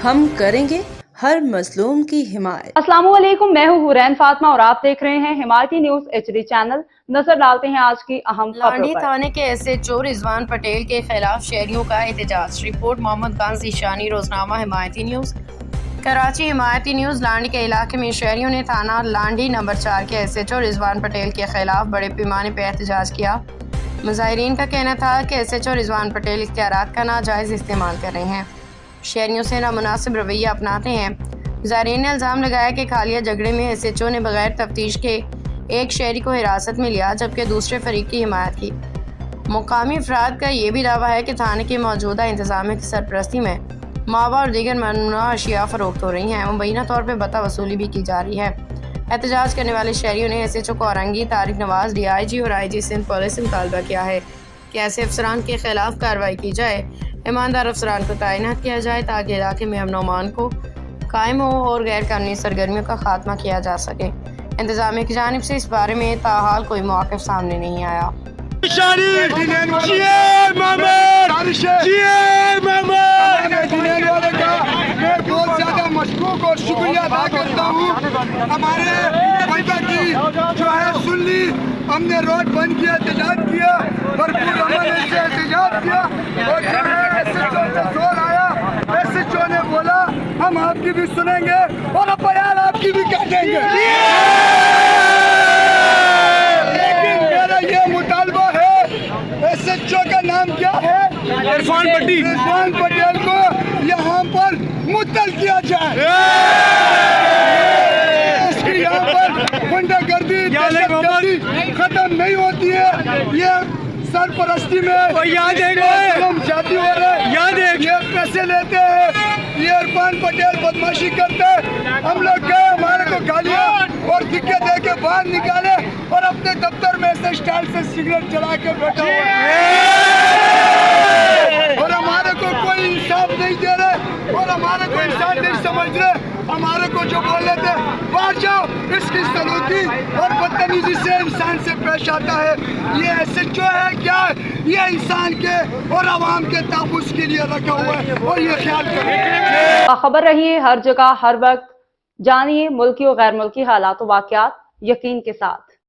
हम करेंगे हर मजलूम की हिमायत। अस्सलाम वालेकुम, मैं हूँ हुरैन फातिमा और आप देख रहे हैं हिमायती न्यूज HD चैनल। नजर डालते हैं आज की अहम खबरों लांडी पर। थाने के SHO रिजवान पटेल के खिलाफ शहरियों का एहतजाज। रिपोर्ट मोहम्मद खान ज़ीशानी, रोजनामा हिमायती न्यूज। कराची। हिमायती न्यूज। लांडी के इलाके में शहरियों ने थाना लांडी नंबर 4 के SHO रिजवान पटेल के खिलाफ बड़े पैमाने पर एहतजाज किया। मुजाहिरीन का कहना था कि SHO रिजवान पटेल इख्तियारात का नाजायज़ इस्तेमाल कर रहे हैं, शहरियों से नामुनासिब रवैया अपनाते हैं। मुजाहिरीन ने इल्ज़ाम लगाया कि हालिया झगड़े में SHO ने बगैर तफ्तीश के एक शहरी को हिरासत में लिया, जबकि दूसरे फरीक की हिमायत की। मुकामी अफराद का ये भी दावा है कि थाने की मौजूदा इंतजामिया की सरपरस्ती में मावा और दीगर ममनुआ अशिया फ़रोख्त हो रही हैं। मुबैना तौर पर बता वसूली भी की जा रही है। एहतजाज करने वाले शहरियों ने SHO को औरंगी, तारिक नवाज, DIG और IG सिंध पुलिस से मुतालबा किया है कि ऐसे अफसरान के खिलाफ कार्रवाई की जाए, ईमानदार अफसरान को तैनात किया जाए ताकि इलाके में अमन अमान को कायम हो और गैर कानूनी सरगर्मियों का खात्मा किया जा सके। इंतजामिया की जानिब से इस बारे में ताहाल कोई मौक़िफ़ सामने नहीं आया। मैं बहुत ज़्यादा मशकूक और शुक्रिया अदा करता हूँ। हमारे की जो है सुन ली, हमने रोड बंद किया, एहतजाज किया, भरपूर अमन से एहतजाज किया और जो है SHO से जोर आया। SHO ने बोला हम आपकी भी सुनेंगे और अब बयान आपकी भी काटेंगे। लेकिन मेरा ये मुतालबा है, SHO का नाम क्या है? इरफान पटेल को यहाँ पर मुअत्तल किया जाए। इसकी यहाँ पर गुंडागर्दी खत्म नहीं होती है। ये सरपरस्ती में जाती हो रहे, ये पैसे लेते हैं, ये इरफान पटेल बदमाशी करते हैं। हम लोग गए, हमारे को गालियाँ और धिक्के दे के बाहर निकाले और अपने दफ्तर में ऐसे स्टाइल से सिगरेट जला के बैठा हुआ और हमारे को कोई इंसाफ नहीं दे रहे और हमारे को इंसान नहीं समझ रहे। हमारे को जो बोल रहे थे बाहर जाओ, इसकी सलूकी और बदतमीजी से इंसान से पेश आता है। ये SHO है क्या? ये इंसान के और आवाम के तहफ़्फ़ुज़ के लिए रखा हुआ है और ये ख्याल करें। खबर रही है हर जगह हर वक्त। जानिए मुल्की और गैर मुल्की हालात व वाक़यात यकीन के साथ।